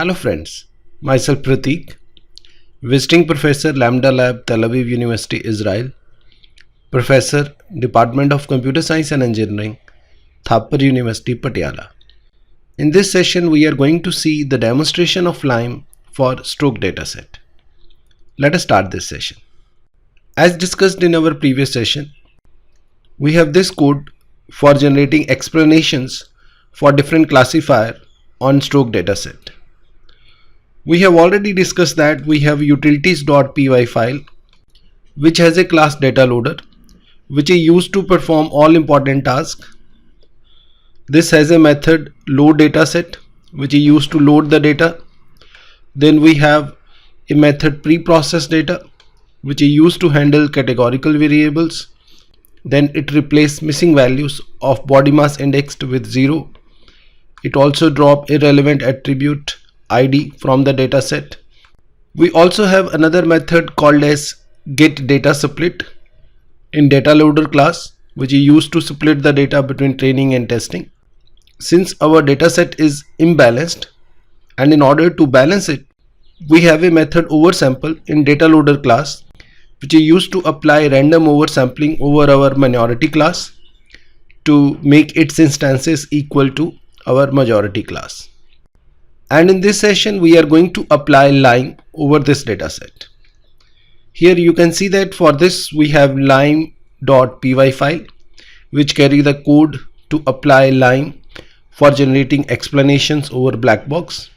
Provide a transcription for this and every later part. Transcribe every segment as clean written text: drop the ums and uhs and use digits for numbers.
Hello friends, myself Parteek, Visiting Professor LAMBDA Lab, Tel Aviv University, Israel, Professor, Department of Computer Science and Engineering, Thapar University, Patiala. In this session, we are going to see the demonstration of LAMBDA for Stroke Dataset. Let us start this session. As discussed in our previous session, we have this code for generating explanations for different classifier on Stroke Dataset. We have already discussed that we have utilities.py file which has a class data loader which is used to perform all important tasks. This has a method load dataset which is used to load the data. Then we have a method preprocess data which is used to handle categorical variables. Then it replaces missing values of body mass indexed with 0. It also drops irrelevant attribute ID from the dataset. We also have another method called as get data split in data loader class which is used to split the data between training and testing. Since our dataset is imbalanced and in order to balance it, we have a method oversample in data loader class which is used to apply random oversampling over our minority class to make its instances equal to our majority class. And in this session we are going to apply line over this dataset. Here you can see that for this we have line.py file which carry the code to apply line for generating explanations over black box.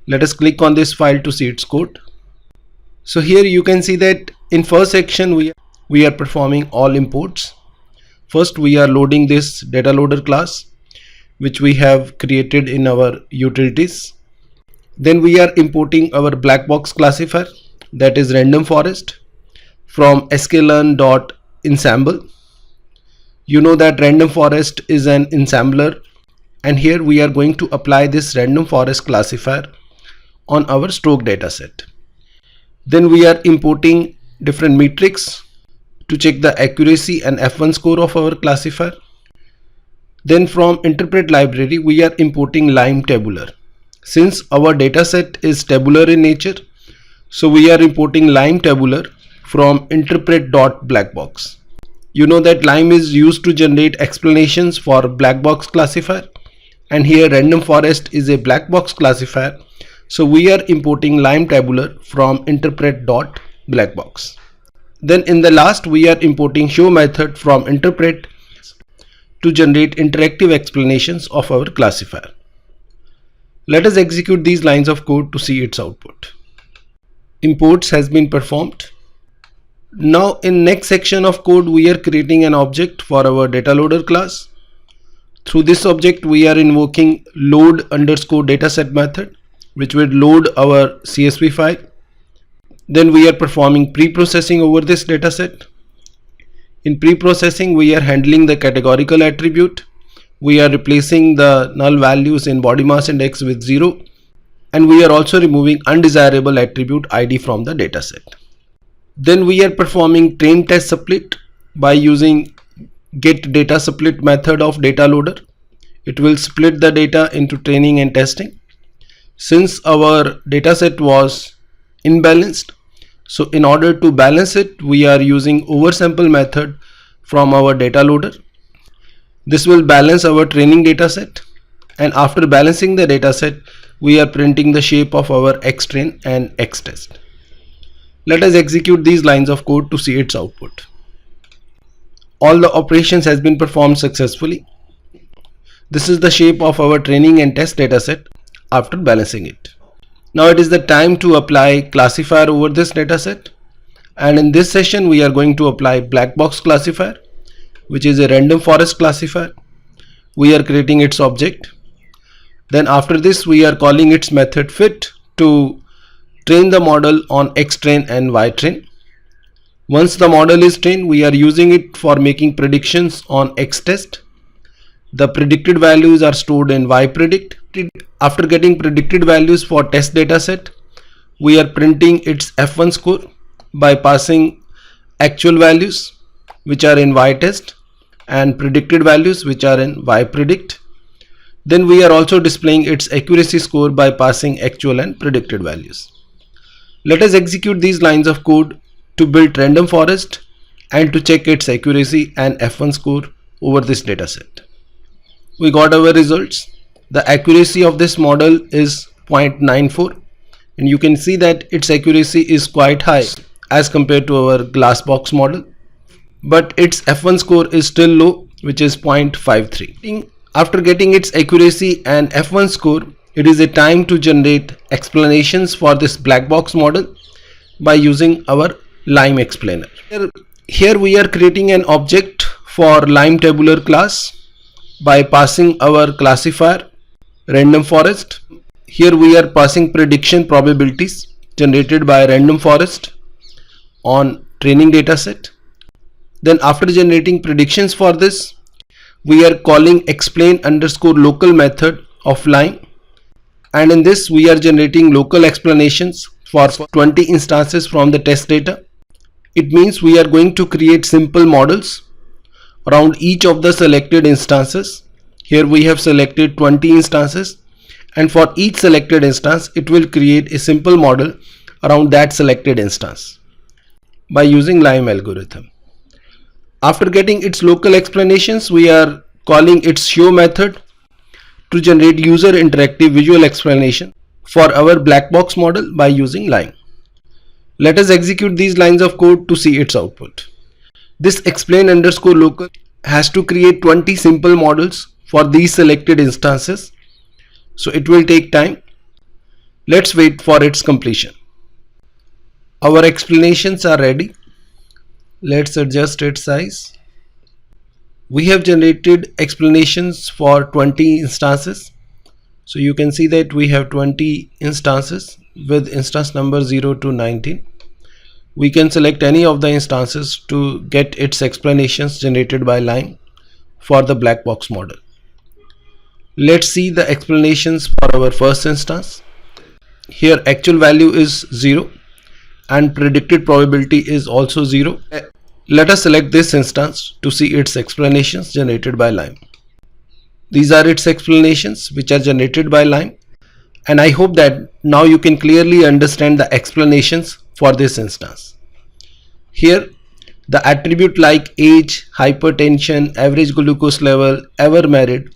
Let us click on this file to see its code. So here you can see that in first section we are performing all imports. First we are loading this data loader class which we have created in our utilities. Then we are importing our black box classifier, that is random forest, from sklearn.ensemble. You know that random forest is an ensembler, and here we are going to apply this random forest classifier on our stroke dataset. Then we are importing different metrics to check the accuracy and F1 score of our classifier. Then from interpret library we are importing lime tabular. Since our dataset is tabular in nature, so we are importing lime tabular from interpret.blackbox. You know that lime is used to generate explanations for black box classifier, and here random forest is a black box classifier, so we are importing lime tabular from interpret.blackbox. Then in the last we are importing show method from interpret to generate interactive explanations of our classifier. Let us execute these lines of code to see its output. Imports has been performed. Now in next section of code we are creating an object for our data loader class. Through this object we are invoking load_dataset method which will load our CSV file. Then we are performing pre-processing over this dataset. In pre-processing we are handling the categorical attribute. We are replacing the null values in body mass index with 0, and we are also removing undesirable attribute ID from the dataset. Then we are performing train test split by using get data split method of data loader. It will split the data into training and testing. Since our dataset was imbalanced, so in order to balance it we are using oversample method from our data loader. This will balance our training dataset, and after balancing the dataset we are printing the shape of our xtrain and xtest. Let us execute these lines of code to see its output. All the operations has been performed successfully. This is the shape of our training and test dataset after balancing it. Now it is the time to apply classifier over this dataset, and in this session we are going to apply black box classifier which is a random forest classifier. We are creating its object. Then after this we are calling its method fit to train the model on xtrain and ytrain. Once the model is trained we are using it for making predictions on xtest. The predicted values are stored in ypredict. After getting predicted values for test dataset, we are printing its F1 score by passing actual values which are in ytest and predicted values which are in ypredict. Then we are also displaying its accuracy score by passing actual and predicted values. Let us execute these lines of code to build random forest and to check its accuracy and F1 score over this dataset. We got our results. The accuracy of this model is 0.94, and you can see that its accuracy is quite high as compared to our glass box model, but its F1 score is still low, which is 0.53. After getting its accuracy and F1 score, it is a time to generate explanations for this black box model by using our Lime explainer. Here we are creating an object for Lime tabular class by passing our classifier random forest. Here we are passing prediction probabilities generated by random forest on training dataset. Then after generating predictions for this, we are calling explain_local method of Lime, and in this we are generating local explanations for 20 instances from the test data. It means we are going to create simple models around each of the selected instances. Here we have selected 20 instances, and for each selected instance it will create a simple model around that selected instance by using Lime algorithm. After getting its local explanations, we are calling its show method to generate user interactive visual explanation for our black box model by using Lime. Let us execute these lines of code to see its output. This explain_local has to create 20 simple models for these selected instances, so it will take time. Let's wait for its completion. Our explanations are ready. Let's adjust its size. We have generated explanations for 20 instances. So you can see that we have 20 instances with instance number 0 to 19. We can select any of the instances to get its explanations generated by Lime for the black box model. Let's see the explanations for our first instance. Here actual value is 0 and predicted probability is also 0. Let us select this instance to see its explanations generated by Lime. These are its explanations which are generated by Lime, and I hope that now you can clearly understand the explanations for this instance. Here the attribute like age, hypertension, average glucose level, ever married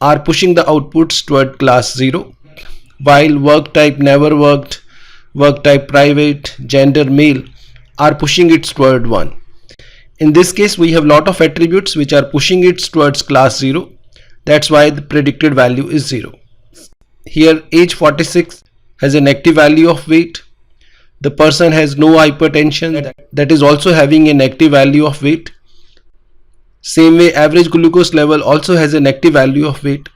are pushing the outputs toward class 0, while work type never worked, work type private, gender male are pushing it toward 1. In this case we have lot of attributes which are pushing it towards class 0. That's why the predicted value is 0. Here age 46 has a negative value of weight. The person has no hypertension, that is also having a negative value of weight. Same way average glucose level also has a negative value of weight.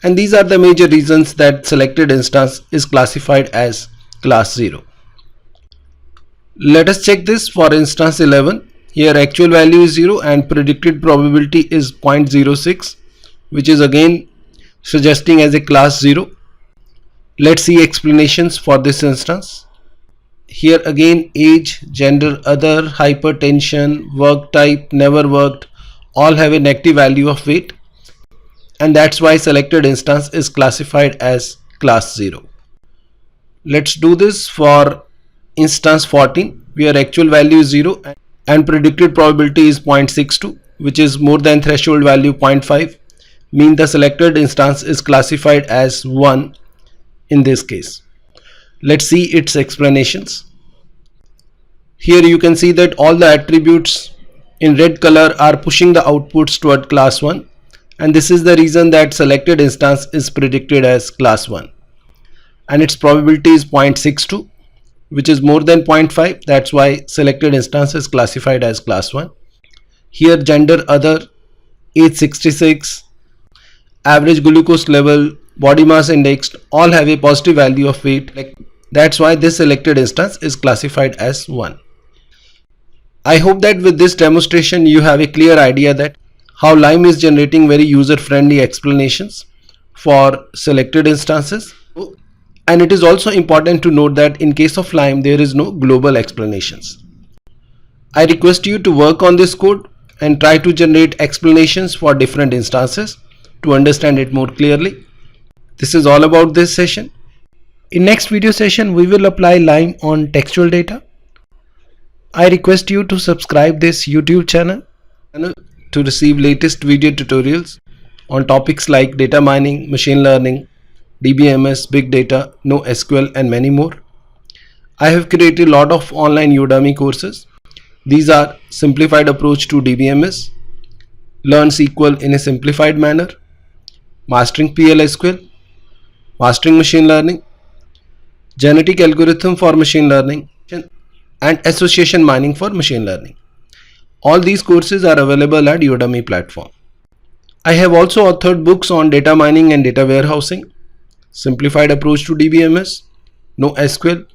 And these are the major reasons that selected instance is classified as class 0. Let us check this for instance 11. Here actual value is 0 and predicted probability is 0.06, which is again suggesting as a class 0. Let's see explanations for this instance. Here again age, gender, other, hypertension, work type, never worked all have a negative value of weight, and that's why selected instance is classified as class 0. Let's do this for instance 14 where actual value is 0 and predicted probability is 0.62, which is more than threshold value 0.5, mean the selected instance is classified as 1 in this case. Let's see its explanations. Here you can see that all the attributes in red color are pushing the outputs toward class 1, and this is the reason that selected instance is predicted as class 1, and its probability is 0.62, which is more than 0.5. That's why selected instance is classified as class 1. Here gender, other, age 66, average glucose level, body mass index all have a positive value of weight. That's why this selected instance is classified as 1. I hope that with this demonstration you have a clear idea that how Lime is generating very user-friendly explanations for selected instances. And it is also important to note that in case of Lime there is no global explanations. I request you to work on this code and try to generate explanations for different instances to understand it more clearly. This is all about this session. In next video session, we will apply LIME on textual data. I request you to subscribe this YouTube channel to receive latest video tutorials on topics like data mining, machine learning, DBMS, big data, NoSQL and many more. I have created a lot of online Udemy courses. These are simplified approach to DBMS, learn SQL in a simplified manner, mastering PL/SQL, mastering machine learning, genetic algorithm for machine learning, and association mining for machine learning. All these courses are available at Udemy platform. I have also authored books on data mining and data warehousing, simplified approach to DBMS, NoSQL,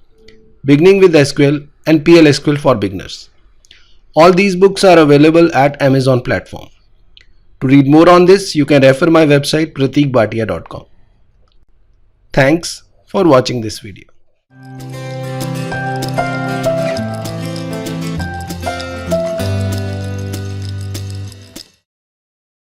beginning with SQL, and PL/SQL for beginners. All these books are available at Amazon platform. To read more on this, you can refer my website prateekbhatia.com. Thanks for watching this video.